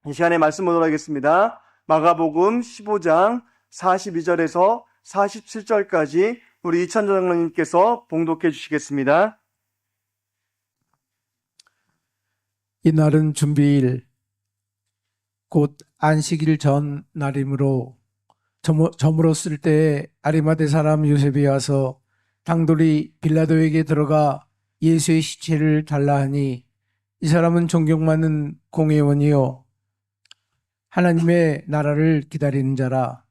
이 시간에 말씀 보도록 하겠습니다. 마가복음 15장 42절에서 47절까지 우리 이찬조 장로님께서 봉독해 주시겠습니다. 이날은 준비일 곧 안식일 전 날이므로 저물었을 때에 아리마대 사람 요셉이 와서 당돌이 빌라도에게 들어가 예수의 시체를 달라 하니, 이 사람은 존경받는 공회원이요 하나님의 나라를 기다리는 자라.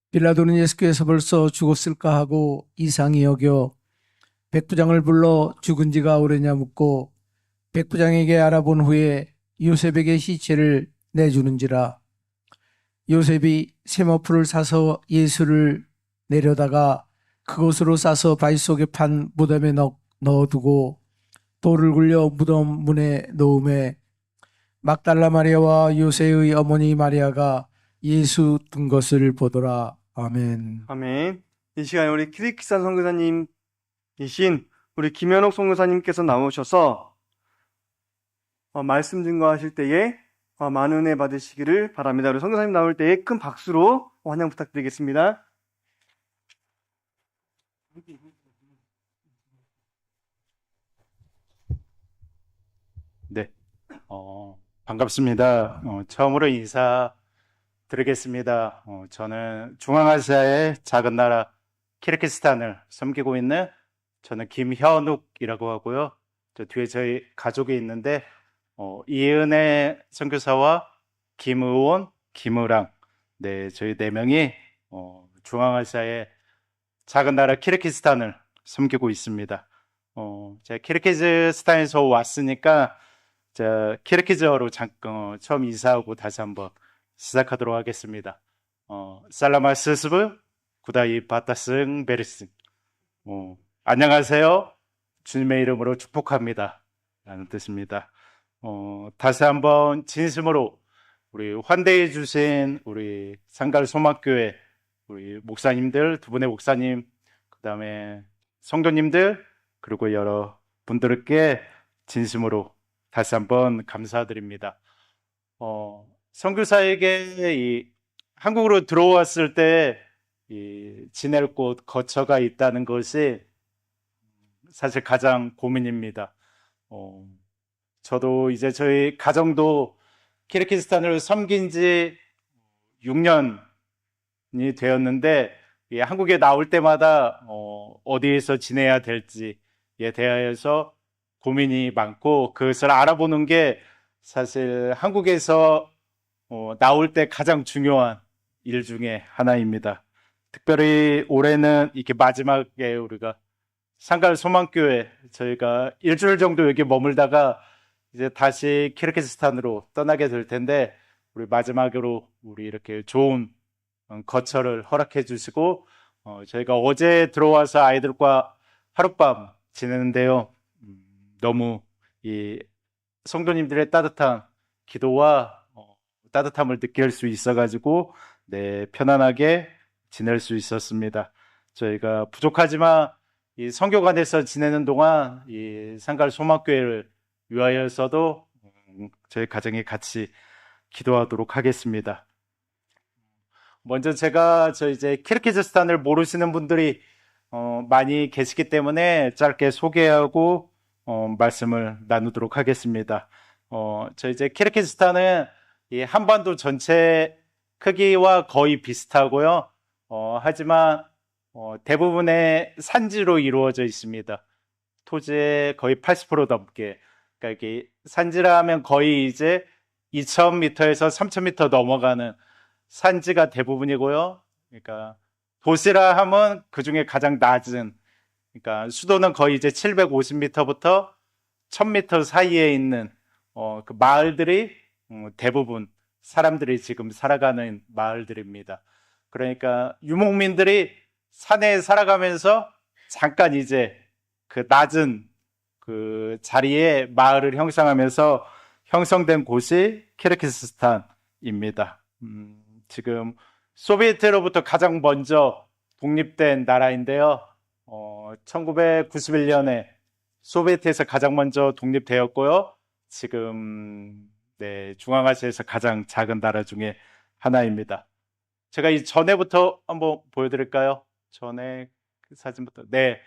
빌라도는 예수께서 벌써 죽었을까 하고 이상히 여겨 백부장을 불러 죽은 지가 오래냐 묻고, 백부장에게 알아본 후에 요셉에게 시체를 내주는지라. 요셉이 세마포를 사서 예수를 내려다가 그곳으로 싸서 바위 속에 판 무덤에 넣어두고 돌을 굴려 무덤 문에 놓음에, 막달라 마리아와 요새의 어머니 마리아가 예수 든 것을 보더라. 아멘. 아멘. 이 시간에 우리 키르기산 선교사님이신 우리 김현옥 선교사님께서 나오셔서 말씀 증거하실 때에 많은 은혜 받으시기를 바랍니다. 우리 선교사님 나올 때에 큰 박수로 환영 부탁드리겠습니다. 네, 반갑습니다. 처음으로 인사드리겠습니다. 저는 중앙아시아의 작은 나라 키르기스탄을 섬기고 있는 저는 김현욱이라고 하고요. 저 뒤에 저희 가족이 있는데 이은혜 선교사와 김의원, 김의랑, 네, 저희 4명이 중앙아시아의 작은 나라 키르기스탄을 섬기고 있습니다. 제가 키르기즈스탄에서 왔으니까 키르기즈어로 잠깐 처음 인사하고 다시 한번 시작하도록 하겠습니다. 살라마스스브 구다이 바타승 베르승. 안녕하세요. 주님의 이름으로 축복합니다. 라는 뜻입니다. 다시 한번 진심으로 우리 환대해 주신 우리 상갈 소막교회 우리 목사님들, 두 분의 목사님, 그 다음에 성도님들, 그리고 여러 분들께 진심으로 다시 한번 감사드립니다. 선교사에게 이 한국으로 들어왔을 때 지낼 곳, 거처가 있다는 것이 사실 가장 고민입니다. 저도 이제 저희 가정도 키르기스탄을 섬긴 지 6년이 되었는데, 한국에 나올 때마다 어디에서 지내야 될지에 대하여서 고민이 많고, 그것을 알아보는 게 사실 한국에서 나올 때 가장 중요한 일 중에 하나입니다. 특별히 올해는 이렇게 마지막에 우리가 상갈 소망교회 저희가 일주일 정도 여기 머물다가 이제 다시 키르기스탄으로 떠나게 될 텐데, 우리 마지막으로 우리 이렇게 좋은 거처를 허락해 주시고, 저희가 어제 들어와서 아이들과 하룻밤 지내는데요. 너무 이 성도님들의 따뜻한 기도와 따뜻함을 느낄 수 있어가지고, 네, 편안하게 지낼 수 있었습니다. 저희가 부족하지만 이 선교관에서 지내는 동안 이 상갈 소망교회를 위하여서도 저희 가정이 같이 기도하도록 하겠습니다. 먼저 제가 이제 키르기즈스탄을 모르시는 분들이 많이 계시기 때문에 짧게 소개하고 말씀을 나누도록 하겠습니다. 저 이제 키르기즈스탄은 이 한반도 전체 크기와 거의 비슷하고요. 하지만 대부분의 산지로 이루어져 있습니다. 토지의 거의 80% 넘게. 그러니까 이게 산지라 하면 거의 이제 2,000m에서 3,000m 넘어가는 산지가 대부분이고요. 그러니까 도시라 하면 그 중에 가장 낮은, 그러니까 수도는 거의 이제 750m부터 1,000m 사이에 있는 그 마을들이 대부분 사람들이 지금 살아가는 마을들입니다. 그러니까 유목민들이 산에 살아가면서 잠깐 이제 그 낮은 그 자리에 마을을 형성하면서 형성된 곳이 키르기스스탄입니다. 지금 소비에트로부터 가장 먼저 독립된 나라인데요. 1991년에 소비에트에서 가장 먼저 독립되었고요. 지금 네, 중앙아시아에서 가장 작은 나라 중에 하나입니다. 제가 이 전에부터 한번 보여드릴까요? 전에 그 사진부터. 네,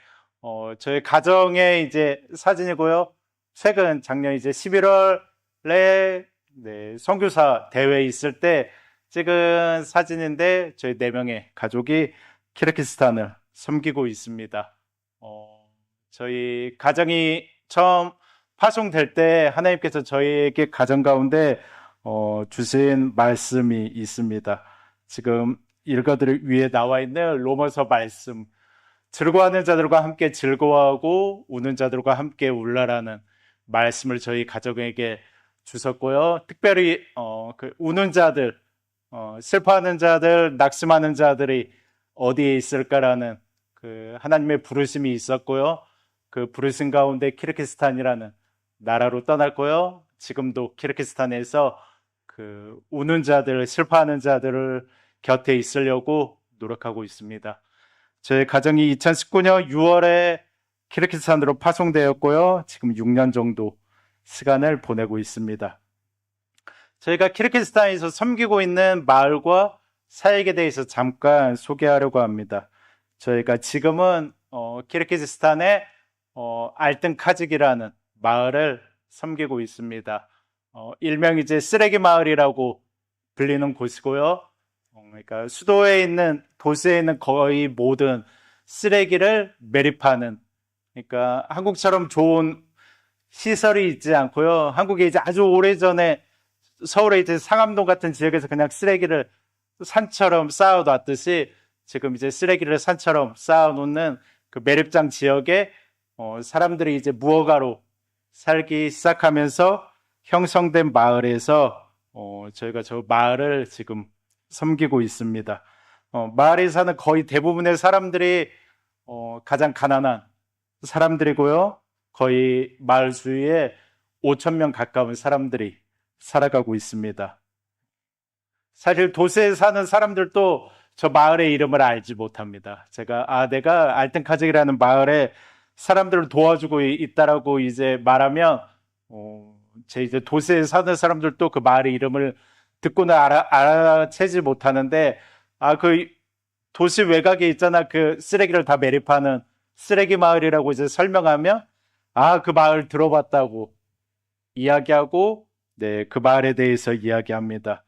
저희 가정의 이제 사진이고요. 최근 작년 이제 11월에 네, 선교사 대회 있을 때 찍은 사진인데 저희 4명의 가족이 키르기스탄을 섬기고 있습니다. 저희 가정이 처음 파송될 때 하나님께서 저희에게 가정 가운데 주신 말씀이 있습니다. 지금 읽어드릴 위에 나와 있는 로마서 말씀, 즐거워하는 자들과 함께 즐거워하고 우는 자들과 함께 울라라는 말씀을 저희 가족에게 주셨고요. 특별히 그 우는 자들, 슬퍼하는 자들, 낙심하는 자들이 어디에 있을까라는 그 하나님의 부르심이 있었고요. 그 부르심 가운데 키르기스탄이라는 나라로 떠났고요. 지금도 키르기스탄에서 그 우는 자들, 슬퍼하는 자들을 곁에 있으려고 노력하고 있습니다. 저희 가정이 2019년 6월에 키르기스탄으로 파송되었고요. 지금 6년 정도 시간을 보내고 있습니다. 저희가 키르기스탄에서 섬기고 있는 마을과 사역에 대해서 잠깐 소개하려고 합니다. 저희가 지금은 키르기스탄의 알튼카직이라는 마을을 섬기고 있습니다. 일명 이제 쓰레기 마을이라고 불리는 곳이고요. 그러니까 수도에 있는 도시에 있는 거의 모든 쓰레기를 매립하는, 그러니까 한국처럼 좋은 시설이 있지 않고요. 한국에 이제 아주 오래전에 서울에 이제 상암동 같은 지역에서 그냥 쓰레기를 산처럼 쌓아놨듯이 지금 이제 쓰레기를 산처럼 쌓아놓는 그 매립장 지역에 사람들이 이제 무허가로 살기 시작하면서 형성된 마을에서 저희가 저 마을을 지금 섬기고 있습니다. 마을에 사는 거의 대부분의 사람들이 가장 가난한 사람들이고요. 거의 마을 주위에 5,000명 가까운 사람들이 살아가고 있습니다. 사실 도시에 사는 사람들도 저 마을의 이름을 알지 못합니다. 내가 알튼카직이라는 마을에 사람들을 도와주고 있다라고 이제 말하면 이제 도시에 사는 사람들도 그 마을의 이름을 듣고는 알아채지 못하는데, 그 도시 외곽에 있잖아, 그 쓰레기를 다 매립하는 쓰레기 마을이라고 이제 설명하면 그 마을 들어봤다고 이야기하고, 네, 그 마을에 대해서 이야기합니다.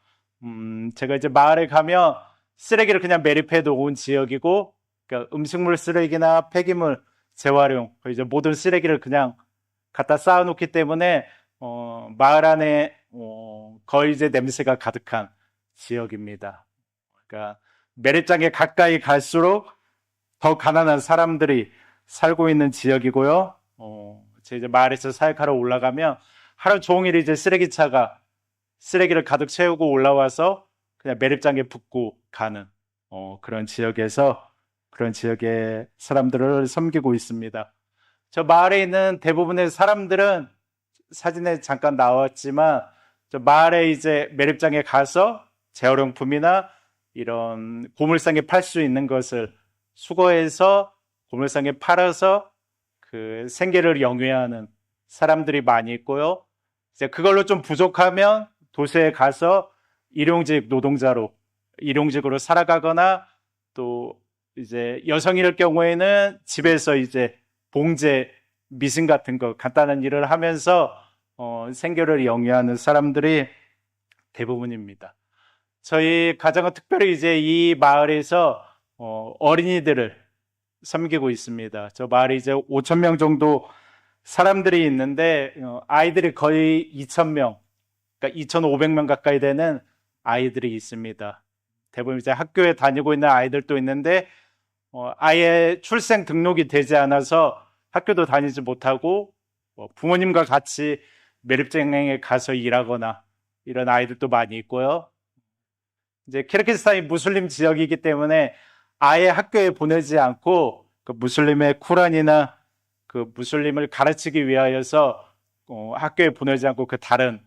제가 이제 마을에 가면 쓰레기를 그냥 매립해 놓은 지역이고, 그러니까 음식물 쓰레기나 폐기물 재활용, 이제 모든 쓰레기를 그냥 갖다 쌓아놓기 때문에 마을 안에 거의 이제 냄새가 가득한 지역입니다. 그러니까 매립장에 가까이 갈수록 더 가난한 사람들이 살고 있는 지역이고요. 제 이제 마을에서 사역하러 올라가면 하루 종일 이제 쓰레기차가 쓰레기를 가득 채우고 올라와서 그냥 매립장에 붓고 가는 그런 지역의 사람들을 섬기고 있습니다. 저 마을에 있는 대부분의 사람들은 사진에 잠깐 나왔지만 저 마을에 이제 매립장에 가서 재활용품이나 이런 고물상에 팔 수 있는 것을 수거해서 고물상에 팔아서 그 생계를 영위하는 사람들이 많이 있고요. 이제 그걸로 좀 부족하면 도시에 가서 일용직으로 살아가거나, 또 이제 여성일 경우에는 집에서 이제 봉제, 미신 같은 거 간단한 일을 하면서 생계를 영위하는 사람들이 대부분입니다. 저희 가정은 특별히 이제 이 마을에서 어린이들을 섬기고 있습니다. 저 마을에 이제 5,000명 정도 사람들이 있는데 아이들이 거의 2,000명, 그러니까 2,500명 가까이 되는 아이들이 있습니다. 대부분 이제 학교에 다니고 있는 아이들도 있는데 아예 출생 등록이 되지 않아서 학교도 다니지 못하고 부모님과 같이 매립장에 가서 일하거나 이런 아이들도 많이 있고요. 이제 키르기스탄이 무슬림 지역이기 때문에 아예 학교에 보내지 않고 그 무슬림의 쿠란이나 그 무슬림을 가르치기 위하여서 학교에 보내지 않고 그 다른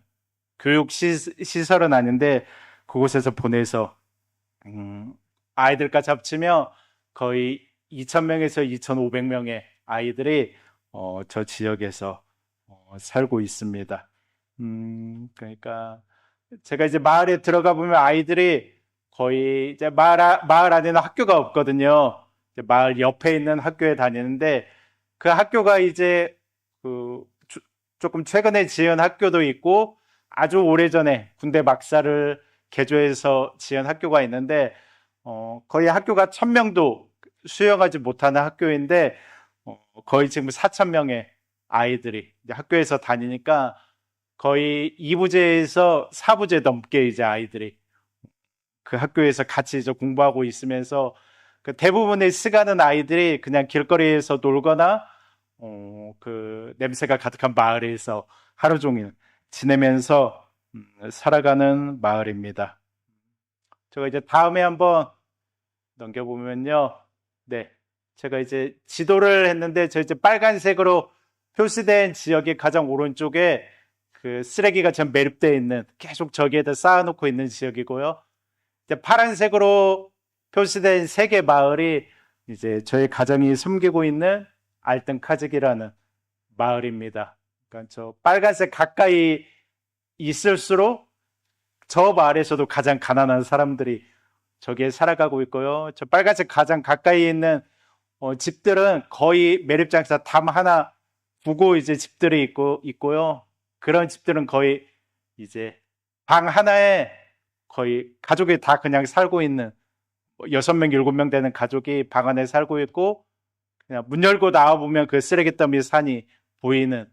교육 시설은 아닌데 그곳에서 보내서 아이들까지 합치면 거의 2,000명에서 2,500명의 아이들이 저 지역에서 살고 있습니다. 그러니까 제가 이제 마을에 들어가 보면 아이들이 거의 이제 마을 안에는 학교가 없거든요. 이제 마을 옆에 있는 학교에 다니는데 그 학교가 이제 그 조금 최근에 지은 학교도 있고 아주 오래전에 군대 막사를 개조해서 지은 학교가 있는데 거의 학교가 1,000명도 수용하지 못하는 학교인데 거의 지금 4,000명의 아이들이 이제 학교에서 다니니까 거의 2부제에서 4부제 넘게 이제 아이들이 그 학교에서 같이 이제 공부하고 있으면서 그 대부분의 시간은 아이들이 그냥 길거리에서 놀거나 그 냄새가 가득한 마을에서 하루 종일 지내면서 살아가는 마을입니다. 제가 이제 다음에 한번 넘겨보면요. 네. 제가 이제 지도를 했는데 저 이제 빨간색으로 표시된 지역이 가장 오른쪽에 그 쓰레기가 전 매립되어 있는 계속 저기에다 쌓아놓고 있는 지역이고요. 이제 파란색으로 표시된 세 개 마을이 이제 저희 가정이 섬기고 있는 알뜰카직이라는 마을입니다. 그러니까 저 빨간색 가까이 있을수록 저 마을에서도 가장 가난한 사람들이 저기에 살아가고 있고요. 저 빨간색 가장 가까이 있는 집들은 거의 매립장사 담 하나 두고 이제 집들이 있고요. 그런 집들은 거의 이제 방 하나에 거의 가족이 다 그냥 살고 있는 6명, 7명 되는 가족이 방 안에 살고 있고 그냥 문 열고 나와보면 그 쓰레기 더미 산이 보이는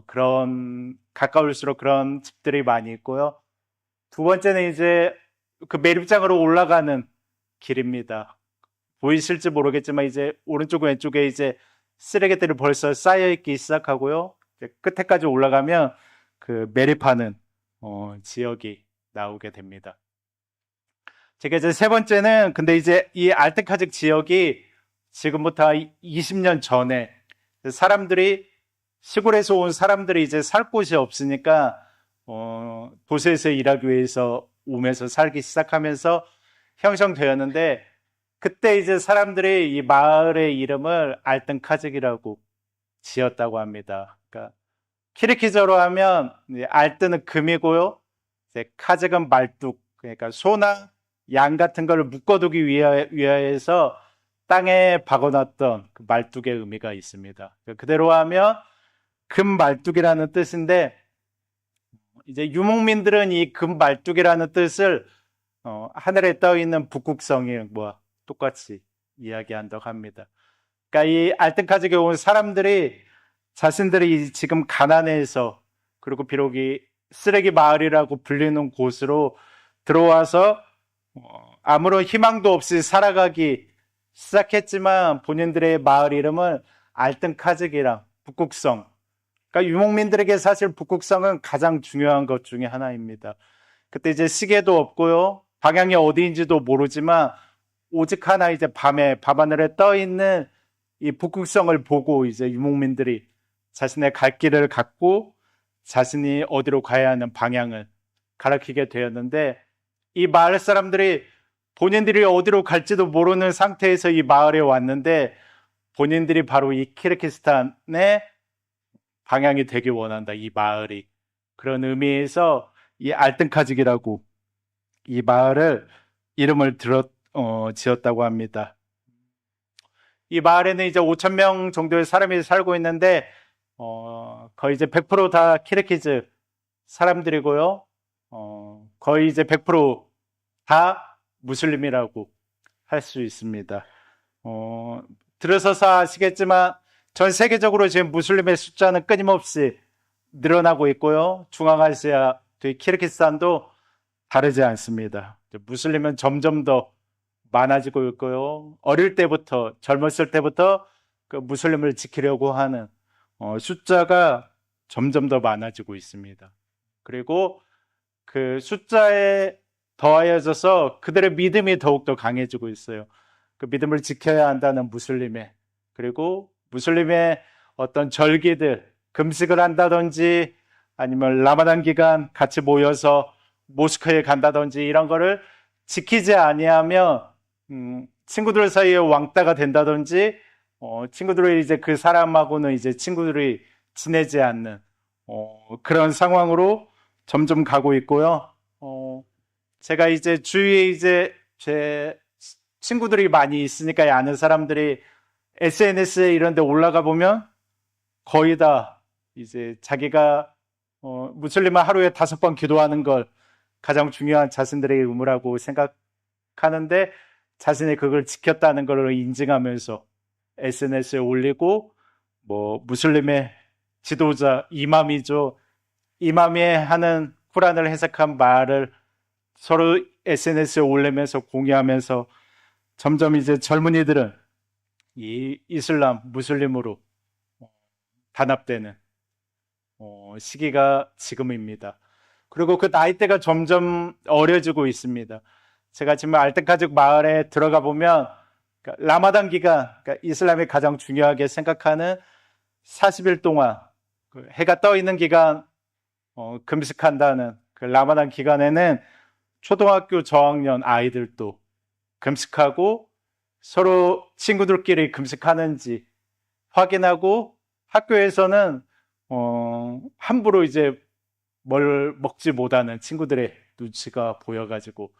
그런 가까울수록 그런 집들이 많이 있고요. 두 번째는 이제 그 매립장으로 올라가는 길입니다. 보이실지 모르겠지만 이제 오른쪽 왼쪽에 이제 쓰레기들이 벌써 쌓여있기 시작하고요. 끝에까지 올라가면 그 매립하는 지역이 나오게 됩니다. 제가 이제 세 번째는 근데 이제 이 알뜰카직 지역이 지금부터 20년 전에 사람들이 시골에서 온 사람들이 이제 살 곳이 없으니까 도시에서 일하기 위해서 오면서 살기 시작하면서 형성되었는데 그때 이제 사람들이 이 마을의 이름을 알뜰카직이라고 지었다고 합니다. 그러니까 키르키저로 하면 알뜰은 금이고요. 이제 카직은 말뚝, 그러니까 소나 양 같은 걸 묶어두기 위하여서 땅에 박아놨던 그 말뚝의 의미가 있습니다. 그대로 하면 금말뚝이라는 뜻인데 이제 유목민들은 이 금말뚝이라는 뜻을 하늘에 떠 있는 북극성이 똑같이 이야기한다고 합니다. 그러니까 이 알뜰카직에 온 사람들이 자신들이 지금 가난해서 그리고 비록 이 쓰레기 마을이라고 불리는 곳으로 들어와서 아무런 희망도 없이 살아가기 시작했지만 본인들의 마을 이름은 알뜰카직이랑 북극성. 그러니까 유목민들에게 사실 북극성은 가장 중요한 것 중에 하나입니다. 그때 이제 시계도 없고요. 방향이 어디인지도 모르지만 오직 하나 이제 밤에 밤하늘에 떠 있는 이 북극성을 보고 이제 유목민들이 자신의 갈 길을 갖고 자신이 어디로 가야 하는 방향을 가리키게 되었는데 이 마을 사람들이 본인들이 어디로 갈지도 모르는 상태에서 이 마을에 왔는데 본인들이 바로 이 키르기스탄의 방향이 되길 원한다. 이 마을이. 그런 의미에서 이 알뜰카직이라고 이 마을을 이름을 지었다고 합니다. 이 마을에는 이제 5,000명 정도의 사람이 살고 있는데 거의 이제 100%다 키르키즈 사람들이고요. 거의 이제 100%다 무슬림이라고 할 수 있습니다. 들어서서 아시겠지만 전 세계적으로 지금 무슬림의 숫자는 끊임없이 늘어나고 있고요. 중앙아시아, 키르기스탄도 다르지 않습니다. 무슬림은 점점 더 많아지고 있고요. 어릴 때부터, 젊었을 때부터 그 무슬림을 지키려고 하는 숫자가 점점 더 많아지고 있습니다. 그리고 그 숫자에 더하여져서 그들의 믿음이 더욱더 강해지고 있어요. 그 믿음을 지켜야 한다는 무슬림의, 그리고 무슬림의 어떤 절기들, 금식을 한다든지 아니면 라마단 기간 같이 모여서 모스크에 간다든지 이런 거를 지키지 아니하면 친구들 사이에 왕따가 된다든지 친구들이 이제 그 사람하고는 이제 친구들이 지내지 않는 그런 상황으로 점점 가고 있고요. 제가 이제 주위에 이제 제 친구들이 많이 있으니까 아는 사람들이 SNS에 이런 데 올라가 보면 거의 다 이제 자기가 무슬림은 하루에 5번 기도하는 걸 가장 중요한 자신들의 의무라고 생각하는데 자신이 그걸 지켰다는 걸 인증하면서 SNS에 올리고 뭐 무슬림의 지도자 이맘이죠. 이맘이 하는 쿠란을 해석한 말을 서로 SNS에 올리면서 공유하면서 점점 이제 젊은이들은 이 이슬람, 무슬림으로 단합되는 시기가 지금입니다. 그리고 그 나이대가 점점 어려지고 있습니다. 제가 지금 알뜰가죽 마을에 들어가 보면 그러니까 라마단 기간, 그러니까 이슬람이 가장 중요하게 생각하는 40일 동안 그 해가 떠 있는 기간 금식한다는 그 라마단 기간에는 초등학교 저학년 아이들도 금식하고 서로 친구들끼리 금식하는지 확인하고 학교에서는 함부로 이제 뭘 먹지 못하는 친구들의 눈치가 보여가지고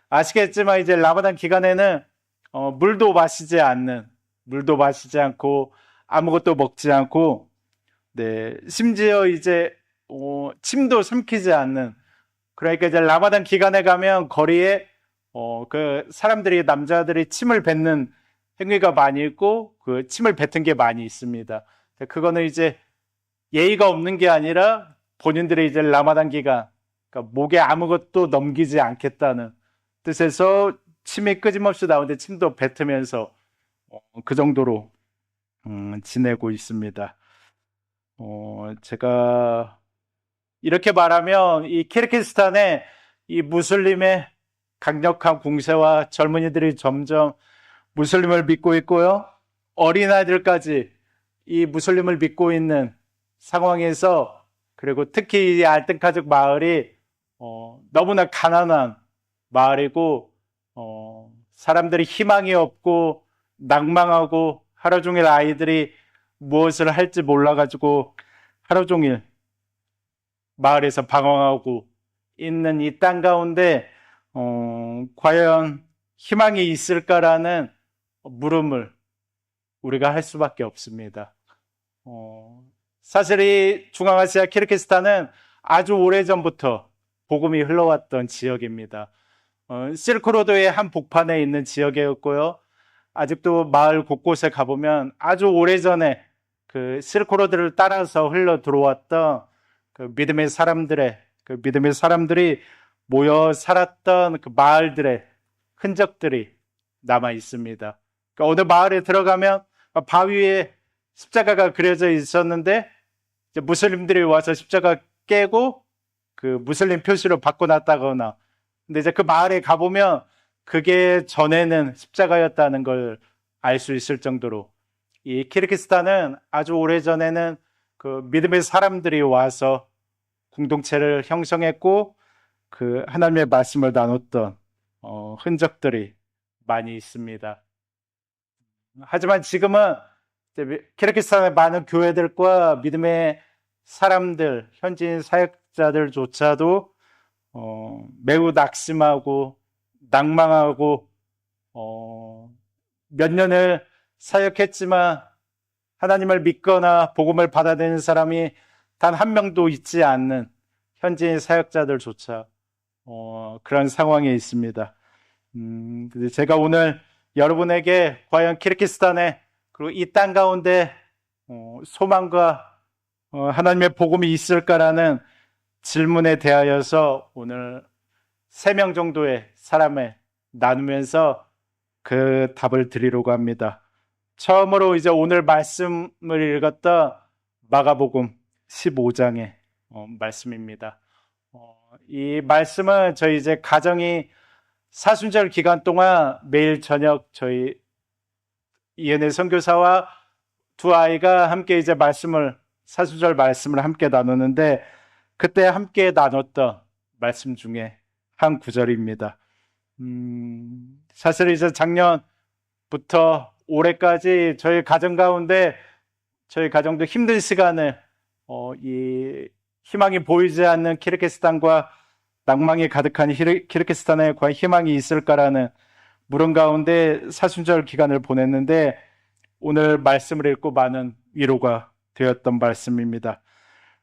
아시겠지만 이제 라마단 기간에는 물도 마시지 않고 아무것도 먹지 않고 네 심지어 이제 침도 삼키지 않는 그러니까 이제 라마단 기간에 가면 거리에 그 사람들이 남자들이 침을 뱉는 행위가 많이 있고 그 침을 뱉은 게 많이 있습니다. 그거는 이제 예의가 없는 게 아니라 본인들의 이제 라마단 기간 그러니까 목에 아무것도 넘기지 않겠다는 뜻에서 침이 끊임없이 나오는데 침도 뱉으면서 그 정도로 지내고 있습니다. 제가 이렇게 말하면 이 키르기스탄의 이 무슬림의 강력한 공세와 젊은이들이 점점 무슬림을 믿고 있고요. 어린아이들까지 이 무슬림을 믿고 있는 상황에서 그리고 특히 이 알뜰가죽 마을이 너무나 가난한 마을이고 사람들이 희망이 없고 낭망하고 하루 종일 아이들이 무엇을 할지 몰라가지고 하루 종일 마을에서 방황하고 있는 이 땅 가운데 과연 희망이 있을까라는 물음을 우리가 할 수밖에 없습니다. 사실 이 중앙아시아 키르기스탄은 아주 오래전부터 복음이 흘러왔던 지역입니다. 실크로드의 한 복판에 있는 지역이었고요. 아직도 마을 곳곳에 가보면 아주 오래전에 그 실크로드를 따라서 흘러 들어왔던 그 믿음의 사람들이 모여 살았던 그 마을들의 흔적들이 남아 있습니다. 그러니까 어느 마을에 들어가면 바위에 십자가가 그려져 있었는데 이제 무슬림들이 와서 십자가 깨고 그 무슬림 표시로 바꿔놨다거나 근데 이제 그 마을에 가보면 그게 전에는 십자가였다는 걸 알 수 있을 정도로 이 키르기스탄은 아주 오래전에는 그 믿음의 사람들이 와서 공동체를 형성했고 그 하나님의 말씀을 나눴던 흔적들이 많이 있습니다. 하지만 지금은 키르기스탄의 많은 교회들과 믿음의 사람들, 현지인 사역자들조차도 매우 낙심하고 낭망하고 몇 년을 사역했지만 하나님을 믿거나 복음을 받아들이는 사람이 단 한 명도 있지 않는 현지인 사역자들조차 그런 상황에 있습니다. 제가 오늘 여러분에게 과연 키르기스탄에 그리고 이 땅 가운데 소망과 하나님의 복음이 있을까라는 질문에 대하여서 오늘 3명 정도의 사람을 나누면서 그 답을 드리려고 합니다. 처음으로 이제 오늘 말씀을 읽었던 마가복음 15장의 말씀입니다. 이 말씀은 저희 이제 가정이 사순절 기간 동안 매일 저녁 저희 이은혜 선교사와 두 아이가 함께 이제 사순절 말씀을 함께 나누는데 그때 함께 나눴던 말씀 중에 한 구절입니다. 사실 이제 작년부터 올해까지 저희 가정 가운데 저희 가정도 힘든 시간을 이 희망이 보이지 않는 키르기스탄과 낭망이 가득한 키르기스탄에 과연 희망이 있을까라는 물음 가운데 사순절 기간을 보냈는데 오늘 말씀을 읽고 많은 위로가 되었던 말씀입니다.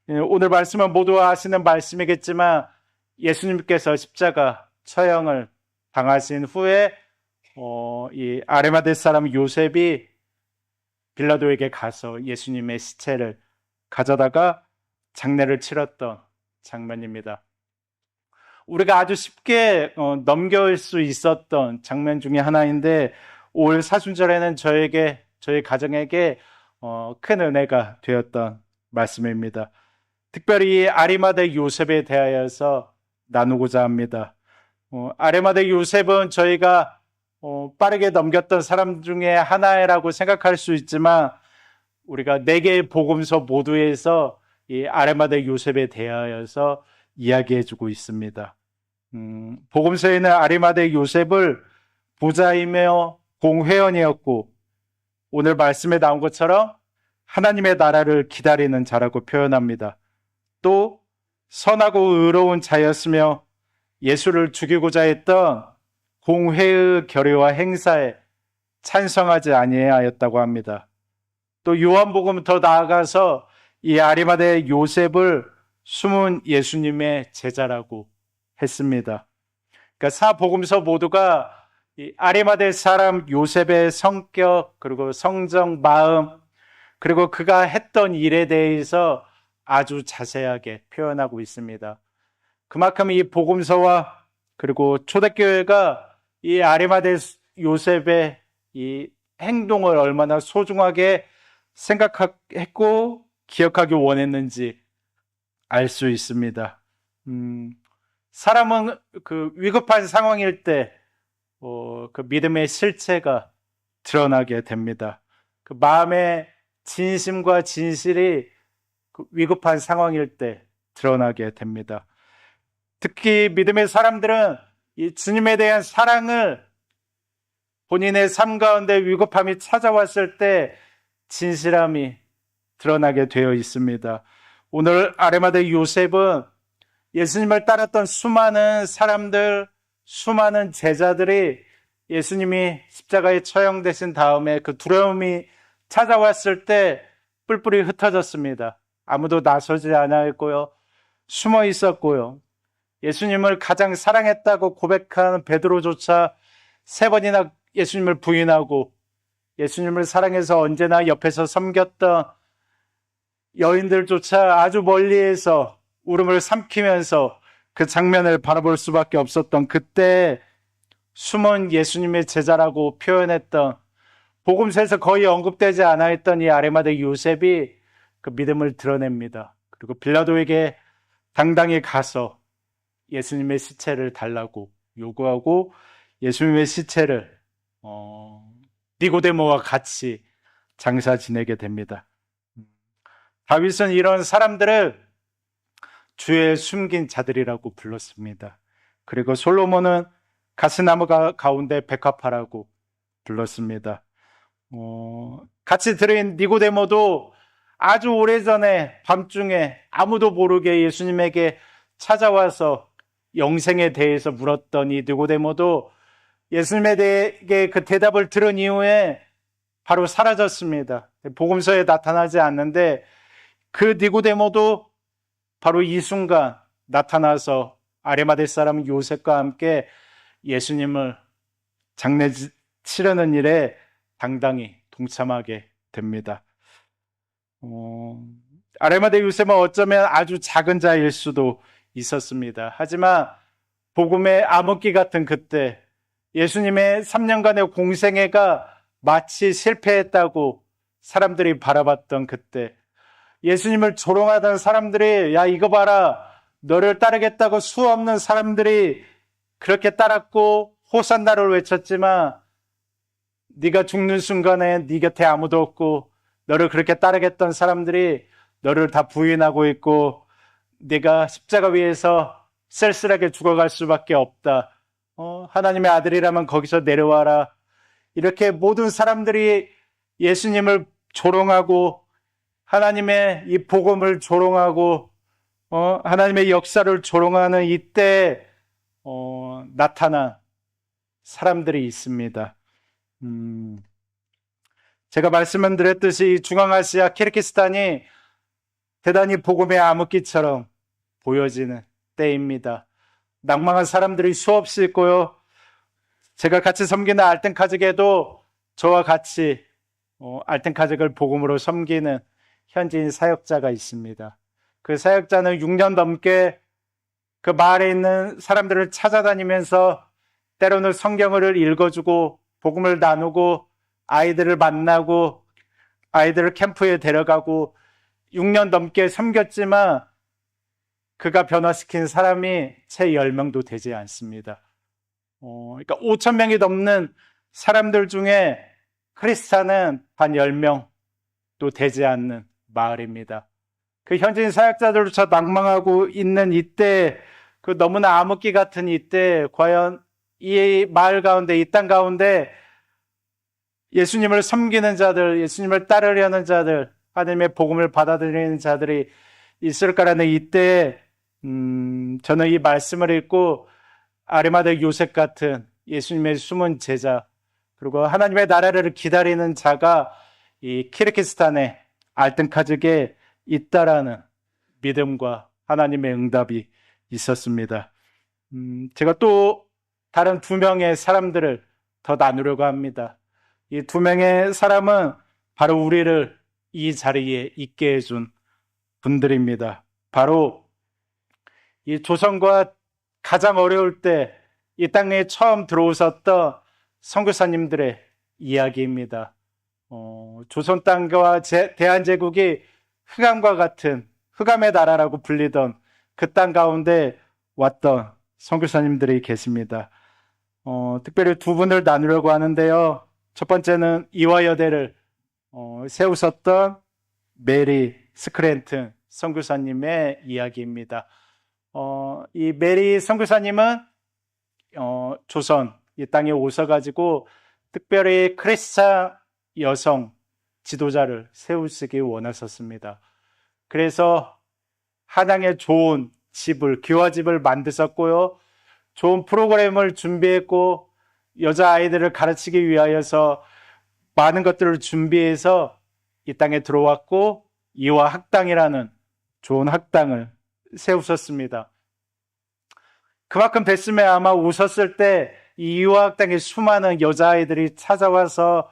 오늘 말씀은 모두 아시는 말씀이겠지만 예수님께서 십자가 처형을 당하신 후에 이 아리마대 사람 요셉이 빌라도에게 가서 예수님의 시체를 가져다가 장례를 치렀던 장면입니다. 우리가 아주 쉽게 넘겨올 수 있었던 장면 중에 하나인데 올 사순절에는 저희 가정에게 큰 은혜가 되었던 말씀입니다. 특별히 아리마대 요셉에 대하여서 나누고자 합니다. 아리마대 요셉은 저희가 빠르게 넘겼던 사람 중에 하나라고 생각할 수 있지만 우리가 4개의 복음서 모두에서 이 아리마대 요셉에 대하여서 이야기해주고 있습니다. 복음서에는 아리마대 요셉을 부자이며 공회원이었고 오늘 말씀에 나온 것처럼 하나님의 나라를 기다리는 자라고 표현합니다. 또 선하고 의로운 자였으며 예수를 죽이고자 했던 공회의 결의와 행사에 찬성하지 아니하였다고 합니다. 또 요한복음 더 나아가서 이 아리마대 요셉을 숨은 예수님의 제자라고 했습니다. 그러니까 사복음서 모두가 이 아리마대 사람 요셉의 성격 그리고 성정 마음 그리고 그가 했던 일에 대해서 아주 자세하게 표현하고 있습니다. 그만큼 이 복음서와 그리고 초대교회가 이 아리마대 요셉의 이 행동을 얼마나 소중하게 생각했고 기억하기 원했는지 알 수 있습니다. 사람은 그 위급한 상황일 때 그 믿음의 실체가 드러나게 됩니다. 그 마음의 진심과 진실이 그 위급한 상황일 때 드러나게 됩니다. 특히 믿음의 사람들은 이 주님에 대한 사랑을 본인의 삶 가운데 위급함이 찾아왔을 때 진실함이 드러나게 되어 있습니다. 오늘 아리마대 요셉은 예수님을 따랐던 수많은 사람들, 수많은 제자들이 예수님이 십자가에 처형되신 다음에 그 두려움이 찾아왔을 때 뿔뿔이 흩어졌습니다. 아무도 나서지 않았고요. 숨어 있었고요. 예수님을 가장 사랑했다고 고백한 베드로조차 3번이나 예수님을 부인하고 예수님을 사랑해서 언제나 옆에서 섬겼던 여인들조차 아주 멀리에서 울음을 삼키면서 그 장면을 바라볼 수밖에 없었던 그때 숨은 예수님의 제자라고 표현했던 복음서에서 거의 언급되지 않아 있던 이 아리마대 요셉이 그 믿음을 드러냅니다. 그리고 빌라도에게 당당히 가서 예수님의 시체를 달라고 요구하고 예수님의 시체를 니고데모와 같이 장사 지내게 됩니다. 다윗은 이런 사람들을 주의 숨긴 자들이라고 불렀습니다. 그리고 솔로몬은 가스나무 가운데 백합화라고 불렀습니다. 같이 들은 니고데모도 아주 오래전에 밤중에 아무도 모르게 예수님에게 찾아와서 영생에 대해서 물었던 이 니고데모도 예수님에게 그 대답을 들은 이후에 바로 사라졌습니다. 복음서에 나타나지 않는데 그 니고데모도 바로 이 순간 나타나서 아리마대 사람 요셉과 함께 예수님을 장례 치르는 일에 당당히 동참하게 됩니다. 아리마대 요셉은 어쩌면 아주 작은 자일 수도 있었습니다. 하지만 복음의 암흑기 같은 그때 예수님의 3년간의 공생애가 마치 실패했다고 사람들이 바라봤던 그때 예수님을 조롱하던 사람들이 야 이거 봐라 너를 따르겠다고 수없는 사람들이 그렇게 따랐고 호산나를 외쳤지만 네가 죽는 순간에 네 곁에 아무도 없고 너를 그렇게 따르겠던 사람들이 너를 다 부인하고 있고 네가 십자가 위에서 쓸쓸하게 죽어갈 수밖에 없다. 하나님의 아들이라면 거기서 내려와라. 이렇게 모든 사람들이 예수님을 조롱하고 하나님의 이 복음을 조롱하고 하나님의 역사를 조롱하는 이때 나타난 사람들이 있습니다. 제가 말씀을 드렸듯이 중앙아시아 키르기스탄이 대단히 복음의 암흑기처럼 보여지는 때입니다. 낭망한 사람들이 수없이 있고요. 제가 같이 섬기는 알텐카직에도 저와 같이 알텐카직을 복음으로 섬기는 현지인 사역자가 있습니다. 그 사역자는 6년 넘게 그 마을에 있는 사람들을 찾아다니면서 때로는 성경을 읽어주고 복음을 나누고 아이들을 만나고 아이들을 캠프에 데려가고 6년 넘게 섬겼지만 그가 변화시킨 사람이 채 10명도 되지 않습니다. 그러니까 5천 명이 넘는 사람들 중에 크리스찬은 단 10명도 되지 않는 마을입니다. 그 현지인 사역자들조차 낭망하고 있는 이때, 그 너무나 암흑기 같은 이때, 과연 이 마을 가운데, 이 땅 가운데 예수님을 섬기는 자들, 예수님을 따르려는 자들, 하나님의 복음을 받아들이는 자들이 있을까라는 이때, 저는 이 말씀을 읽고 아리마대 요셉 같은 예수님의 숨은 제자, 그리고 하나님의 나라를 기다리는 자가 이 키르기스탄의 알텐카직에 있다라는 믿음과 하나님의 응답이 있었습니다. 제가 또 다른 2명의 사람들을 더 나누려고 합니다. 이 2명의 사람은 바로 우리를 이 자리에 있게 해준 분들입니다. 바로 이 조선과 가장 어려울 때 이 땅에 처음 들어오셨던 선교사님들의 이야기입니다. 조선 땅과 대한제국이 흑암과 같은 흑암의 나라라고 불리던 그 땅 가운데 왔던 선교사님들이 계십니다. 특별히 2분을 나누려고 하는데요. 첫 번째는 이화여대를 세우셨던 메리 스크랜튼 선교사님의 이야기입니다. 이 메리 선교사님은 조선 이 땅에 오셔가지고 특별히 크리스찬 여성 지도자를 세우시기 원하셨습니다. 그래서 한양에 좋은 집을, 교화집을 만드셨고요. 좋은 프로그램을 준비했고 여자아이들을 가르치기 위하여서 많은 것들을 준비해서 이 땅에 들어왔고 이화 학당이라는 좋은 학당을 세우셨습니다. 그만큼 뱃음에 아마 오셨을 때 이 이화 학당에 수많은 여자아이들이 찾아와서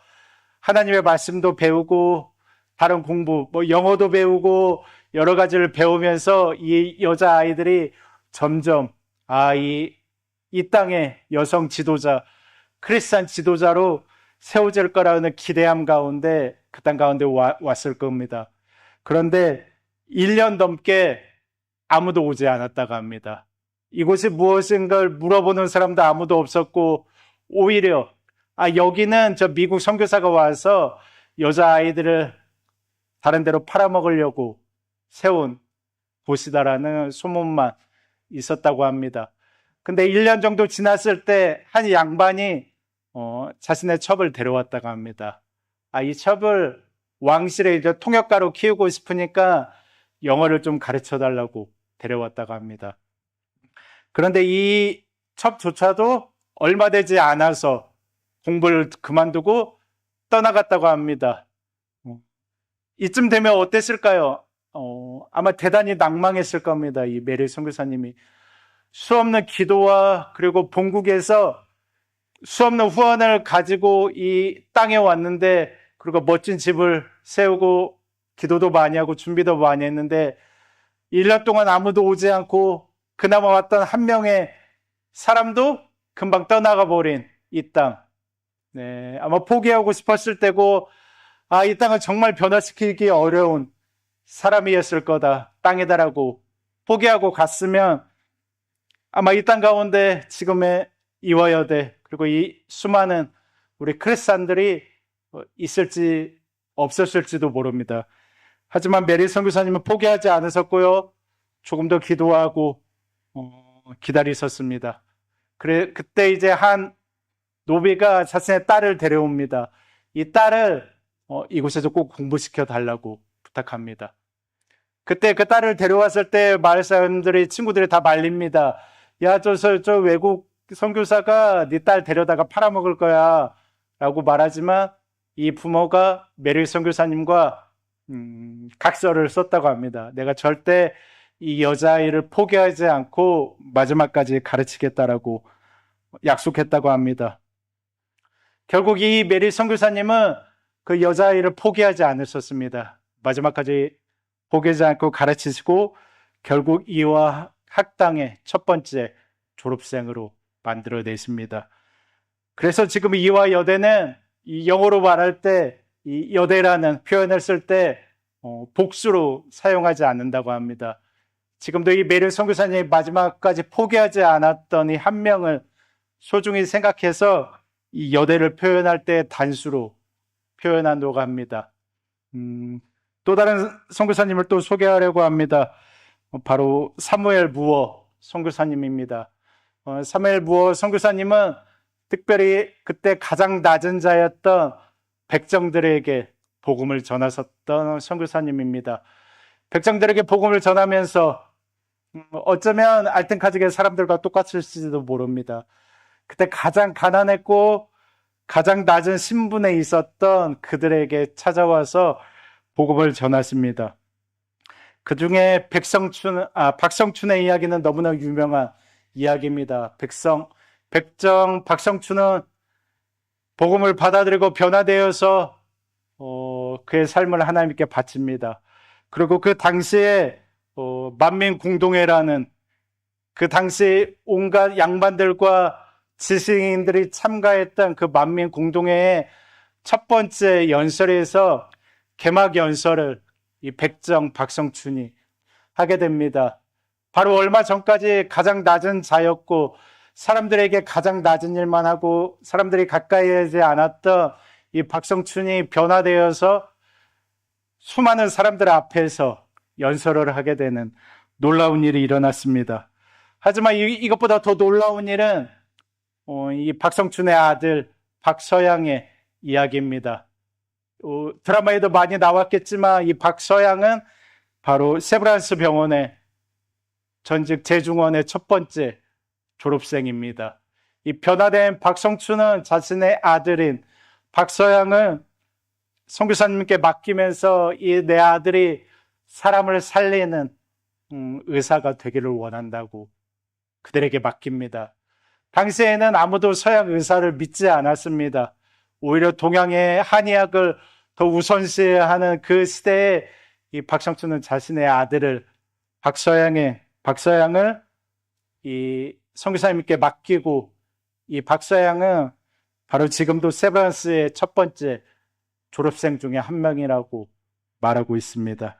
하나님의 말씀도 배우고 다른 공부, 영어도 배우고 여러 가지를 배우면서 이 여자아이들이 점점 이 땅의 여성 지도자, 크리스찬 지도자로 세워질 거라는 기대함 가운데 그 땅 가운데 왔을 겁니다. 그런데 1년 넘게 아무도 오지 않았다고 합니다. 이곳이 무엇인가를 물어보는 사람도 아무도 없었고 오히려 여기는 저 미국 선교사가 와서 여자아이들을 다른 데로 팔아먹으려고 세운 곳이다라는 소문만 있었다고 합니다. 근데 1년 정도 지났을 때 한 양반이 자신의 첩을 데려왔다고 합니다. 이 첩을 왕실에 이제 통역가로 키우고 싶으니까 영어를 좀 가르쳐 달라고 데려왔다고 합니다. 그런데 이 첩조차도 얼마 되지 않아서 공부를 그만두고 떠나갔다고 합니다. 이쯤 되면 어땠을까요? 아마 대단히 낭망했을 겁니다. 이 메리 선교사님이 수없는 기도와 그리고 본국에서 수없는 후원을 가지고 이 땅에 왔는데, 그리고 멋진 집을 세우고 기도도 많이 하고 준비도 많이 했는데 1년 동안 아무도 오지 않고 그나마 왔던 한 명의 사람도 금방 떠나가 버린 이 땅. 네, 아마 포기하고 싶었을 때고 이 땅을 정말 변화시키기 어려운 사람이었을 거다, 땅이다라고 포기하고 갔으면 아마 이 땅 가운데 지금의 이화여대 그리고 이 수많은 우리 크리스찬들이 있을지 없었을지도 모릅니다. 하지만 메리 선교사님은 포기하지 않으셨고요. 조금 더 기도하고 기다리셨습니다. 그때 이제 한 노비가 자신의 딸을 데려옵니다. 이 딸을 이곳에서 꼭 공부시켜 달라고 부탁합니다. 그때 그 딸을 데려왔을 때 마을 사람들이, 친구들이 다 말립니다. 야, 저 외국 선교사가 네 딸 데려다가 팔아먹을 거야 라고 말하지만 이 부모가 메릴 선교사님과 각서를 썼다고 합니다. 내가 절대 이 여자아이를 포기하지 않고 마지막까지 가르치겠다라고 약속했다고 합니다. 결국 이 메릴 선교사님은 그 여자아이를 포기하지 않으셨습니다. 마지막까지 포기하지 않고 가르치시고 결국 이화 학당의 첫 번째 졸업생으로 만들어냈습니다. 그래서 지금 이화 여대는 이 영어로 말할 때 이 여대라는 표현을 쓸 때 복수로 사용하지 않는다고 합니다. 지금도 이 메릴 선교사님이 마지막까지 포기하지 않았던 이 한 명을 소중히 생각해서 이 여대를 표현할 때 단수로 표현한다고 합니다. 또 다른 선교사님을 또 소개하려고 합니다. 바로 사무엘 무어 선교사님입니다. 사무엘 무어 선교사님은 특별히 그때 가장 낮은 자였던 백정들에게 복음을 전하셨던 선교사님입니다. 백정들에게 복음을 전하면서 어쩌면 알뜰가죽의 사람들과 똑같을지도 모릅니다. 그때 가장 가난했고 가장 낮은 신분에 있었던 그들에게 찾아와서 복음을 전하십니다. 그 중에 박성춘의 이야기는 너무나 유명한 이야기입니다. 박성춘은 복음을 받아들이고 변화되어서 그의 삶을 하나님께 바칩니다. 그리고 그 당시에 만민공동회라는 그 당시 온갖 양반들과 지식인들이 참가했던 그 만민공동회의 첫 번째 연설에서 개막 연설을 이 박성춘이 하게 됩니다. 바로 얼마 전까지 가장 낮은 자였고 사람들에게 가장 낮은 일만 하고 사람들이 가까이 하지 않았던 이 박성춘이 변화되어서 수많은 사람들 앞에서 연설을 하게 되는 놀라운 일이 일어났습니다. 하지만 이것보다 더 놀라운 일은 이 박성춘의 아들 박서양의 이야기입니다. 드라마에도 많이 나왔겠지만 이 박서양은 바로 세브란스 병원의 전직 재중원의 첫 번째 졸업생입니다. 이 변화된 박성춘은 자신의 아들인 박서양을 선교사님께 맡기면서 이 내 아들이 사람을 살리는 의사가 되기를 원한다고 그들에게 맡깁니다. 당시에는 아무도 서양 의사를 믿지 않았습니다. 오히려 동양의 한의학을 더 우선시하는 그 시대에 이 박성춘은 자신의 아들을 박서양을 이 선교사님께 맡기고 이 박서양은 바로 지금도 세브란스의 첫 번째 졸업생 중에 한 명이라고 말하고 있습니다.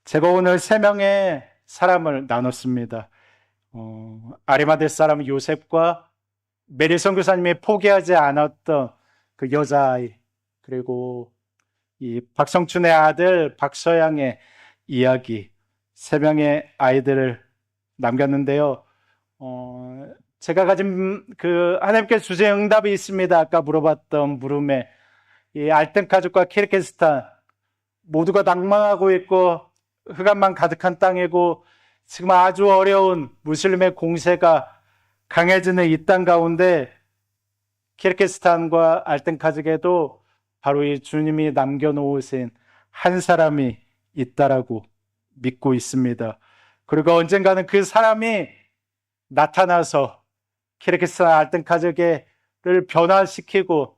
제가 오늘 3명의 사람을 나눴습니다. 아리마대 사람 요셉과 메릴 선교사님이 포기하지 않았던 그 여자아이, 그리고 이 박성춘의 아들 박서양의 이야기, 3명의 아이들을 남겼는데요. 제가 가진 그 하나님께 주신 응답이 있습니다. 아까 물어봤던 물음에 이 알뜰가죽과 키르기스탄 모두가 낭망하고 있고 흑암만 가득한 땅이고 지금 아주 어려운 무슬림의 공세가 강해지는 이 땅 가운데 키르기스탄과 알뜰가죽에도 바로 이 주님이 남겨놓으신 한 사람이 있다라고 믿고 있습니다. 그리고 언젠가는 그 사람이 나타나서 키르기스탄 알뜰가죽을 변화시키고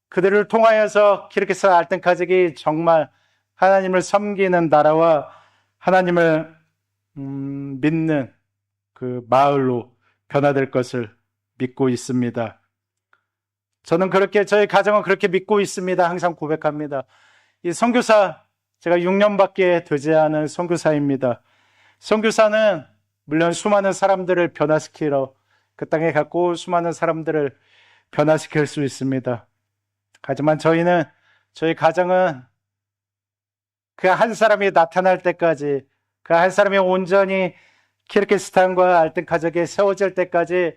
그들을 통하여서 키르기스탄 알뜰가죽이 정말 하나님을 섬기는 나라와 하나님을 믿는 그 마을로 변화될 것을 믿고 있습니다. 저는 그렇게, 저희 가정은 그렇게 믿고 있습니다. 항상 고백합니다. 이 선교사, 제가 6년밖에 되지 않은 선교사입니다. 선교사는 물론 수많은 사람들을 변화시키러 그 땅에 갔고 수많은 사람들을 변화시킬 수 있습니다. 하지만 저희 가정은 그 한 사람이 나타날 때까지, 그 한 사람이 온전히 키르기스탄과 알뜰가죽에 세워질 때까지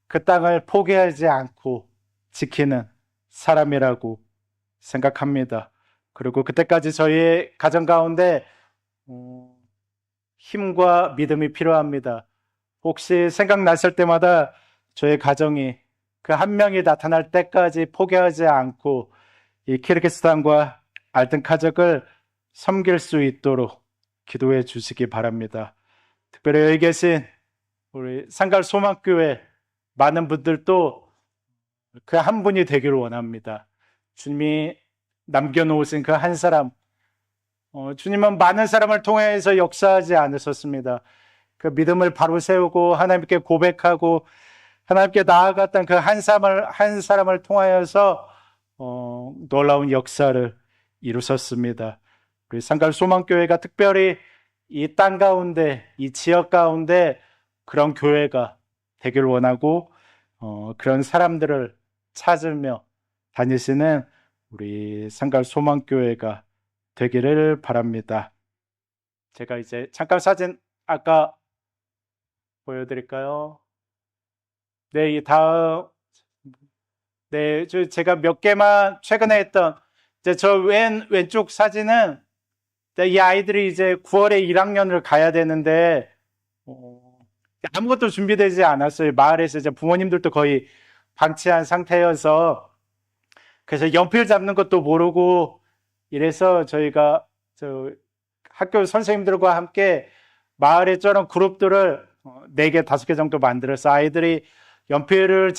그 땅을 포기하지 않고 지키는 사람이라고 생각합니다. 그리고 그때까지 저희의 가정 가운데 힘과 믿음이 필요합니다. 혹시 생각났을 때마다 저희 가정이 그 한 명이 나타날 때까지 포기하지 않고 이 키르기스탄과 알튼카적을 섬길 수 있도록 기도해 주시기 바랍니다. 특별히 여기 계신 우리 상갈 소망교회 많은 분들도 그 한 분이 되기를 원합니다. 주님이 남겨놓으신 그 한 사람, 주님은 많은 사람을 통해서 역사하지 않으셨습니다. 그 믿음을 바로 세우고 하나님께 고백하고 하나님께 나아갔던 그 한 사람을 통하여서 놀라운 역사를 이루셨습니다. 우리 상갈 소망교회가 특별히 이 땅 가운데, 이 지역 가운데 그런 교회가 되길 원하고 그런 사람들을 찾으며 다니시는 우리 상갈 소망교회가 되기를 바랍니다. 제가 이제 잠깐 사진 아까 보여드릴까요? 네, 이 다음, 네, 제가 몇 개만 최근에 했던, 이제 저 왼쪽 사진은 이 아이들이 이제 9월에 1학년을 가야 되는데, 아무것도 준비되지 않았어요. 마을에서 이제 부모님들도 거의 방치한 상태여서, 그래서 연필 잡는 것도 모르고, 이래서 저희가 학교 선생님들과 함께 마을에 저런 그룹들을 4개, 5개 정도 만들어서 아이들이 연필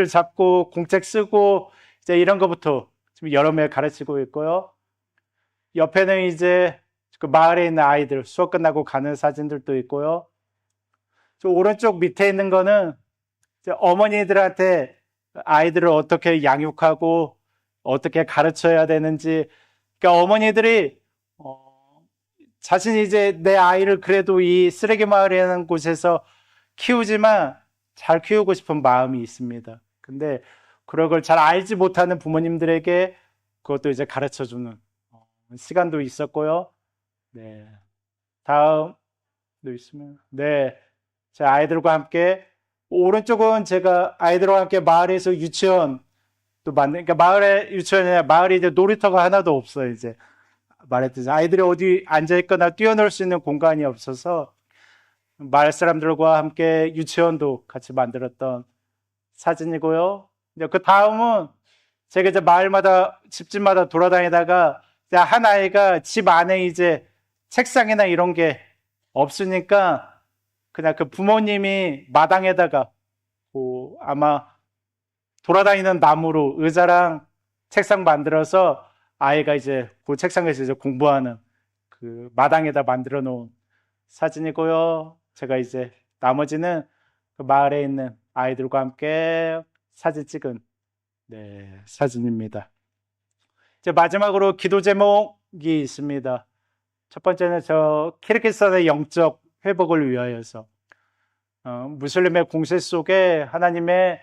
잡고 공책 쓰고 이제 이런 것부터 지금 여러 명 가르치고 있고요. 옆에는 이제 그 마을에 있는 아이들 수업 끝나고 가는 사진들도 있고요. 저 오른쪽 밑에 있는 거는 이제 어머니들한테 아이들을 어떻게 양육하고 어떻게 가르쳐야 되는지, 그러니까 어머니들이 자신이 이제 내 아이를 그래도 이 쓰레기 마을이라는 곳에서 키우지만 잘 키우고 싶은 마음이 있습니다. 근데 그런 걸 잘 알지 못하는 부모님들에게 그것도 이제 가르쳐 주는 시간도 있었고요. 네. 다음도 있으면. 네. 제 아이들과 함께, 오른쪽은 제가 아이들과 함께 마을에서 유치원 또 그러니까 마을에 유치원이나 마을에 이제 놀이터가 하나도 없어요. 이제 말했듯이 아이들이 어디 앉아있거나 뛰어놀 수 있는 공간이 없어서 마을 사람들과 함께 유치원도 같이 만들었던 사진이고요. 그 다음은 제가 이제 마을마다, 집집마다 돌아다니다가 한 아이가 집 안에 이제 책상이나 이런 게 없으니까 그냥 그 부모님이 마당에다가 아마 돌아다니는 나무로 의자랑 책상 만들어서 아이가 이제 그 책상에서 이제 공부하는 그 마당에다 만들어 놓은 사진이고요. 제가 이제 나머지는 그 마을에 있는 아이들과 함께 사진 찍은 사진입니다. 이제 마지막으로 기도 제목이 있습니다. 첫 번째는 키르기스탄의 영적 회복을 위하여서 무슬림의 공세 속에 하나님의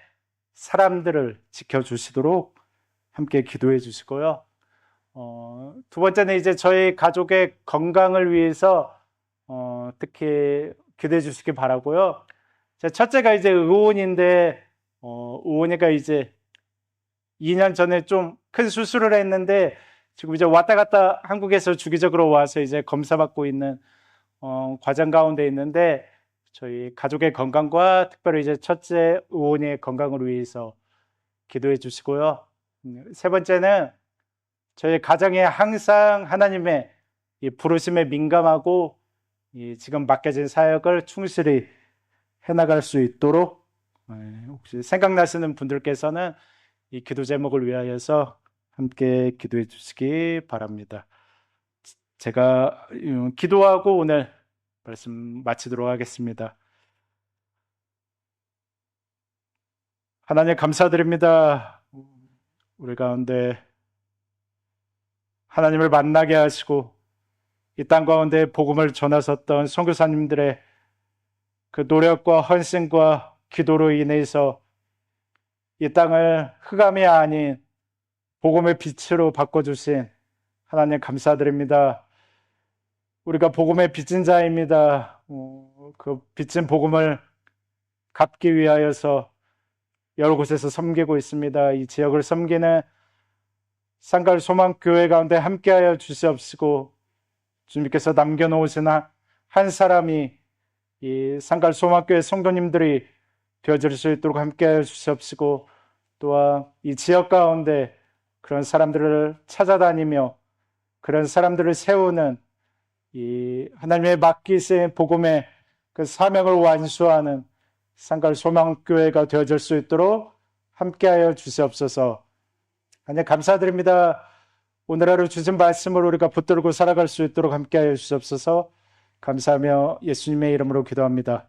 사람들을 지켜주시도록 함께 기도해 주시고요. 두 번째는 이제 저희 가족의 건강을 위해서 특히 기도해 주시기 바라고요. 제 첫째가 이제 의원인데 의원이가 이제 2년 전에 좀 큰 수술을 했는데 지금 이제 왔다 갔다 한국에서 주기적으로 와서 이제 검사받고 있는 과정 가운데 있는데 저희 가족의 건강과 특별히 이제 첫째 의원의 건강을 위해서 기도해 주시고요. 세 번째는 저희 가정에 항상 하나님의 이 부르심에 민감하고 지금 맡겨진 사역을 충실히 해나갈 수 있도록 혹시 생각나시는 분들께서는 이 기도 제목을 위하여서 함께 기도해 주시기 바랍니다. 제가 기도하고 오늘 말씀 마치도록 하겠습니다. 하나님 감사드립니다. 우리 가운데 하나님을 만나게 하시고 이 땅 가운데 복음을 전하셨던 선교사님들의 그 노력과 헌신과 기도로 인해서 이 땅을 흑암이 아닌 복음의 빛으로 바꿔주신 하나님 감사드립니다. 우리가 복음의 빚진 자입니다. 그 빚진 복음을 갚기 위하여서 여러 곳에서 섬기고 있습니다. 이 지역을 섬기는 상갈 소망교회 가운데 함께하여 주시옵시고, 주님께서 남겨놓으신 한 사람이 이 상갈 소망교회 성도님들이 되어줄 수 있도록 함께하여 주시옵시고, 또한 이 지역 가운데 그런 사람들을 찾아다니며 그런 사람들을 세우는 이 하나님의 맡기신 복음의 그 사명을 완수하는 상갈 소망교회가 되어줄 수 있도록 함께하여 주시옵소서. 하나님 감사드립니다. 오늘 하루 주신 말씀을 우리가 붙들고 살아갈 수 있도록 함께하여 주시옵소서. 감사하며 예수님의 이름으로 기도합니다.